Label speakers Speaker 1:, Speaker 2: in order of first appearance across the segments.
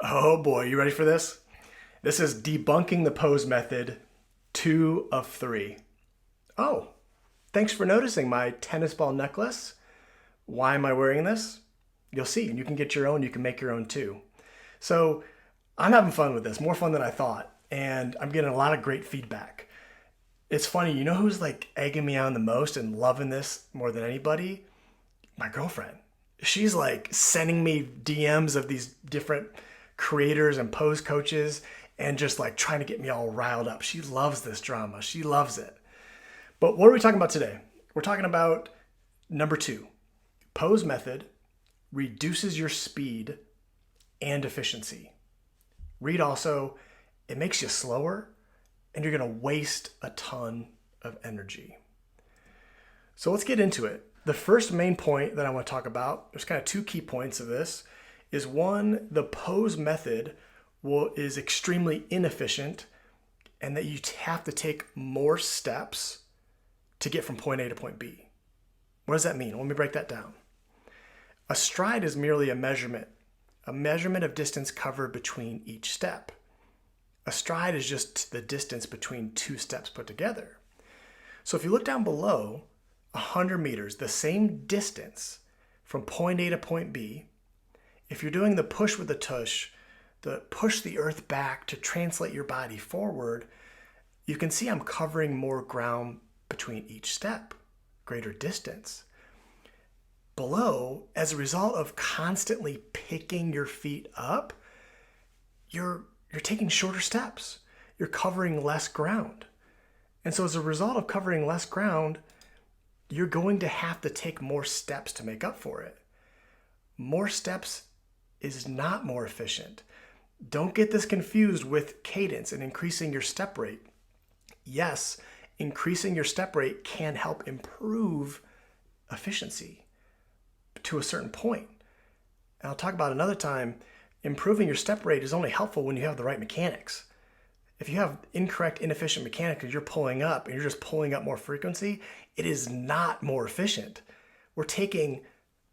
Speaker 1: Oh boy, you ready for this? This is debunking the pose method 2 of 3. Oh, thanks for noticing my tennis ball necklace. Why am I wearing this? You'll see, and you can get your own, you can make your own too. So I'm having fun with this, more fun than I thought, and I'm getting a lot of great feedback. It's funny, you know who's like egging me on the most and loving this more than anybody? My girlfriend. She's like sending me DMs of these different creators and pose coaches and just like trying to get me all riled up. She loves this drama. She loves it. But what are we talking about today? We're talking about number 2. Pose method reduces your speed and efficiency. Read also, it makes you slower and you're going to waste a ton of energy. So let's get into it. The first main point that I want to talk about, there's kind of 2 key points of this, is one, the pose method is extremely inefficient and that you have to take more steps to get from point A to point B. What does that mean? Let me break that down. A stride is merely a measurement of distance covered between each step. A stride is just the distance between 2 steps put together. So if you look down below, 100 meters, the same distance from point A to point B, if you're doing the push with the tush, the push the earth back to translate your body forward, you can see I'm covering more ground between each step, greater distance. Below, as a result of constantly picking your feet up, you're taking shorter steps. You're covering less ground. And so as a result of covering less ground, you're going to have to take more steps to make up for it. More steps is not more efficient. Don't get this confused with cadence and increasing your step rate. Yes, increasing your step rate can help improve efficiency to a certain point. And I'll talk about another time, improving your step rate is only helpful when you have the right mechanics. If you have incorrect, inefficient mechanics and you're pulling up and you're just pulling up more frequency, it is not more efficient. We're taking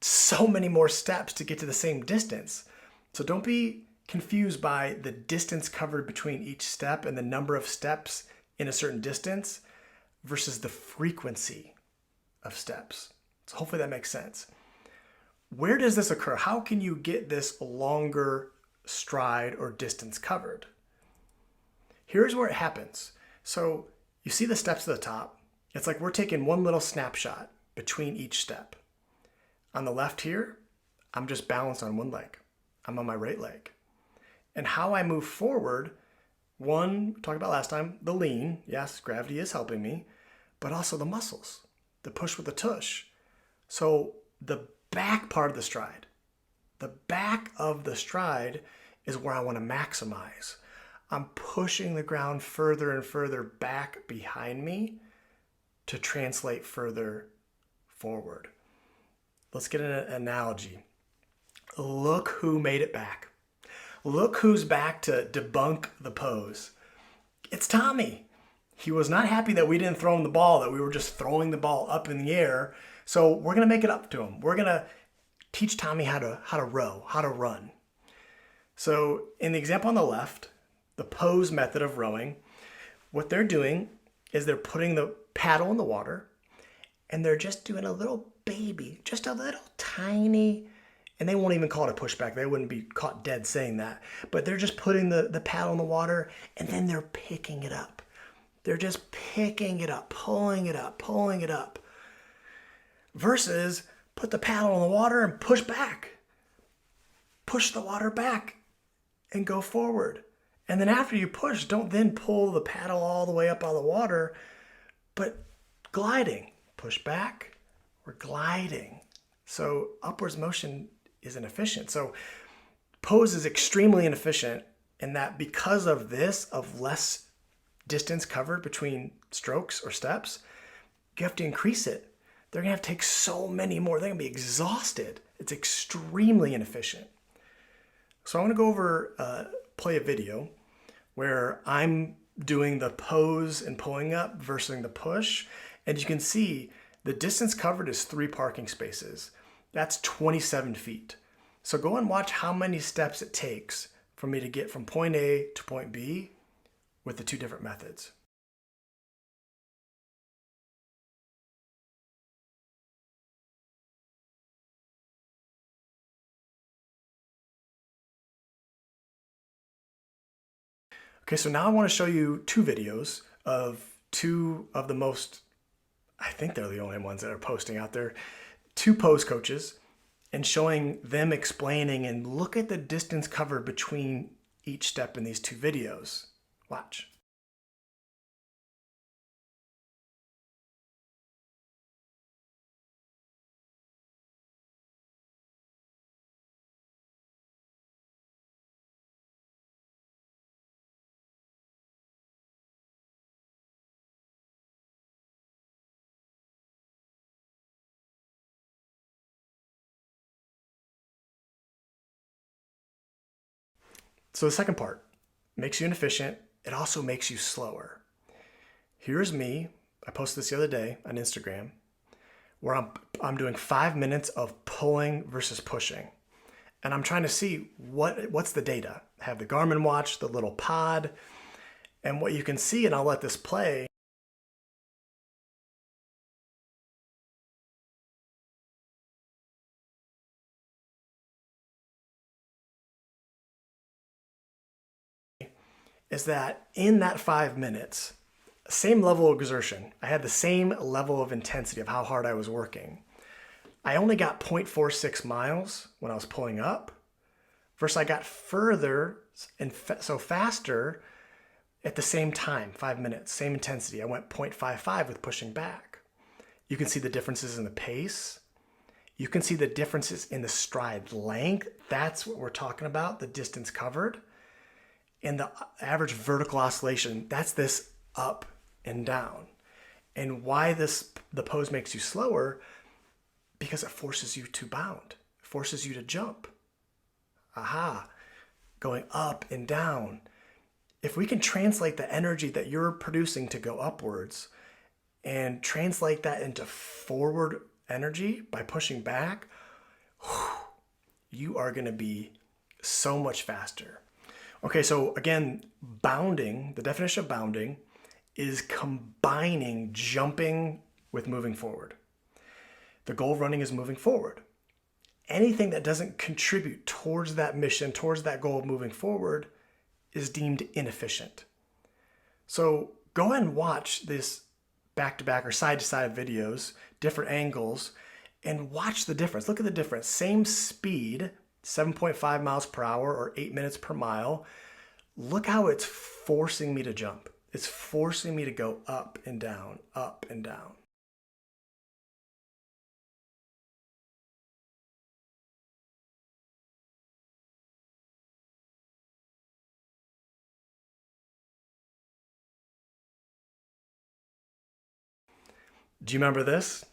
Speaker 1: so many more steps to get to the same distance. So don't be confused by the distance covered between each step and the number of steps in a certain distance versus the frequency of steps. So hopefully that makes sense. Where does this occur? How can you get this longer stride or distance covered? Here's where it happens. So you see the steps at the top. It's like we're taking one little snapshot between each step. On the left here, I'm just balanced on one leg. I'm on my right leg. And how I move forward, one, we talked about last time, the lean. Yes, gravity is helping me, but also the muscles, the push with the tush. So the back part of the stride, the back of the stride is where I want to maximize. I'm pushing the ground further and further back behind me to translate further forward. Let's get an analogy. Look who made it back. Look who's back to debunk the pose. It's Tommy. He was not happy that we didn't throw him the ball, that we were just throwing the ball up in the air. So we're going to make it up to him. We're going to teach Tommy how to row, how to run. So in the example on the left, the pose method of rowing, what they're doing is they're putting the paddle in the water and they're just doing a little baby, just a little tiny, and they won't even call it a pushback. They wouldn't be caught dead saying that. But they're just putting the paddle in the water and then they're picking it up. They're just picking it up, pulling it up, pulling it up. Versus put the paddle in the water and push back. Push the water back and go forward. And then after you push, don't then pull the paddle all the way up out of the water, but gliding. Push back, we're gliding. So upwards motion is inefficient. So pose is extremely inefficient in that because of this, of less distance covered between strokes or steps, you have to increase it. They're gonna have to take so many more. They're gonna be exhausted. It's extremely inefficient. So I wanna go over, play a video where I'm doing the pose and pulling up versus the push. And you can see the distance covered is 3 parking spaces. That's 27 feet. So go and watch how many steps it takes for me to get from point A to point B with the two different methods. Okay, so now I want to show you two videos of two of the most, I think they're the only ones that are posting out there, two pose coaches, and showing them explaining and look at the distance covered between each step in these two videos. Watch. So the second part makes you inefficient. It also makes you slower. Here's me. I posted this the other day on Instagram where I'm doing 5 minutes of pulling versus pushing. And I'm trying to see what's the data. I have the Garmin watch, the little pod, and what you can see, and I'll let this play, is that in that 5 minutes, same level of exertion. I had the same level of intensity of how hard I was working. I only got 0.46 miles when I was pulling up, versus I got further and so faster at the same time, 5 minutes, same intensity. I went 0.55 with pushing back. You can see the differences in the pace. You can see the differences in the stride length. That's what we're talking about, the distance covered. And the average vertical oscillation, that's this up and down. And why the pose makes you slower? Because it forces you to bound, it forces you to jump. Aha, going up and down. If we can translate the energy that you're producing to go upwards and translate that into forward energy by pushing back, you are going to be so much faster. Okay, so again, bounding, the definition of bounding is combining jumping with moving forward. The goal of running is moving forward. Anything that doesn't contribute towards that mission, towards that goal of moving forward, is deemed inefficient. So go ahead and watch this back-to-back or side-to-side videos, different angles, and watch the difference. Look at the difference. Same speed, 7.5 miles per hour or 8 minutes per mile. Look how it's forcing me to jump. It's forcing me to go up and down, up and down. Do you remember this?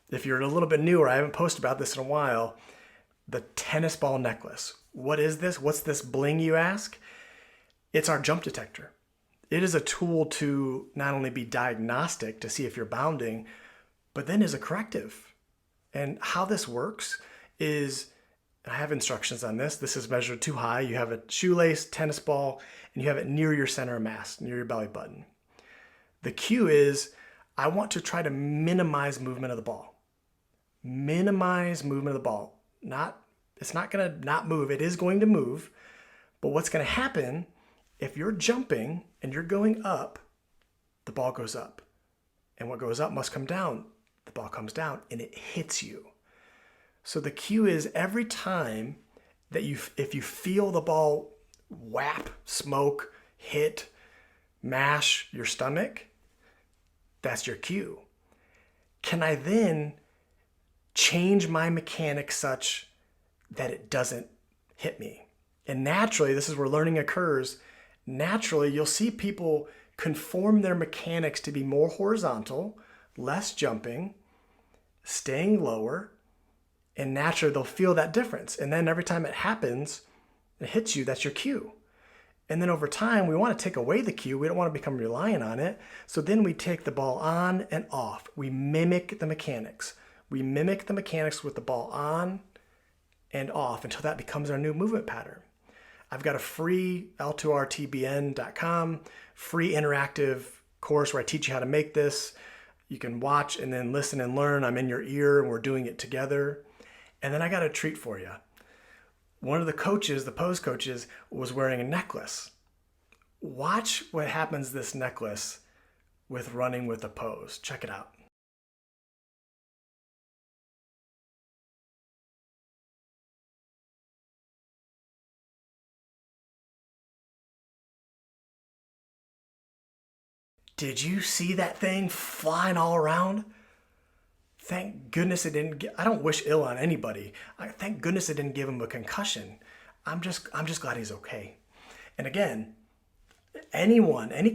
Speaker 1: If you're a little bit newer, I haven't posted about this in a while, the tennis ball necklace. What is this? What's this bling, you ask? It's our jump detector. It is a tool to not only be diagnostic to see if you're bounding, but then is a corrective. And how this works is, I have instructions on this. This is measured too high. You have a shoelace, tennis ball, and you have it near your center of mass, near your belly button. The cue is, I want to try to minimize movement of the ball. Minimize movement of the ball. It's not going to not move. It is going to move. But what's going to happen, if you're jumping and you're going up, the ball goes up. And what goes up must come down. The ball comes down and it hits you. So the cue is every time that if you feel the ball whap, smoke, hit, mash your stomach, that's your cue. Can I then change my mechanics such that it doesn't hit me? And naturally, this is where learning occurs. Naturally, you'll see people conform their mechanics to be more horizontal, less jumping, staying lower, and naturally they'll feel that difference. And then every time it happens, it hits you, that's your cue. And then over time, we want to take away the cue. We don't want to become reliant on it. So then we take the ball on and off. We mimic the mechanics. We mimic the mechanics with the ball on and off until that becomes our new movement pattern. I've got a free L2RTBN.com, free interactive course where I teach you how to make this. You can watch and then listen and learn. I'm in your ear and we're doing it together. And then I got a treat for you. One of the coaches, the pose coaches, was wearing a necklace. Watch what happens to this necklace with running with a pose. Check it out. Did you see that thing flying all around? Thank goodness it didn't I don't wish ill on anybody. Thank goodness it didn't give him a concussion. I'm just glad he's okay. And again, any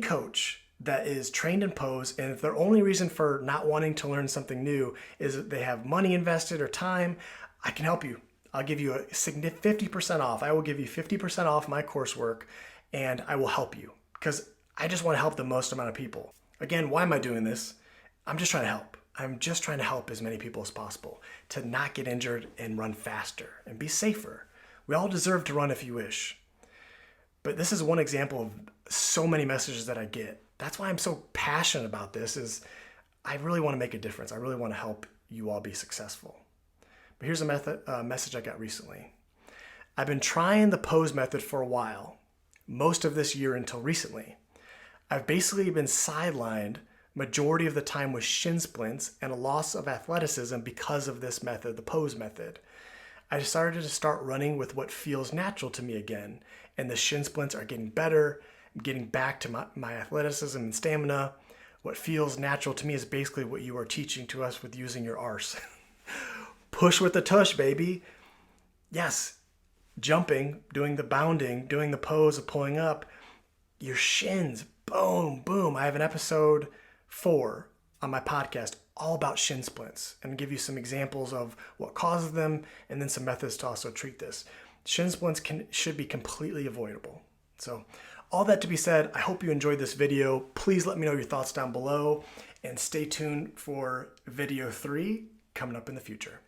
Speaker 1: coach that is trained in pose, and if their only reason for not wanting to learn something new is that they have money invested or time, I can help you. I'll give you a significant 50% off. I will give you 50% off my coursework, and I will help you because I just want to help the most amount of people. Again, why am I doing this? I'm just trying to help. I'm just trying to help as many people as possible to not get injured and run faster and be safer. We all deserve to run if you wish. But this is one example of so many messages that I get. That's why I'm so passionate about this, is I really want to make a difference. I really want to help you all be successful. But here's a message I got recently. I've been trying the pose method for a while, most of this year until recently. I've basically been sidelined majority of the time with shin splints and a loss of athleticism because of this method, the pose method. I decided to start running with what feels natural to me again, and the shin splints are getting better. I'm getting back to my athleticism and stamina. What feels natural to me is basically what you are teaching to us with using your arse. Push with the tush, baby. Yes, jumping, doing the bounding, doing the pose of pulling up, your shins, boom, boom. I have an episode 4 on my podcast all about shin splints and give you some examples of what causes them and then some methods to also treat this. Shin splints should be completely avoidable. So all that to be said, I hope you enjoyed this video. Please let me know your thoughts down below and stay tuned for video 3 coming up in the future.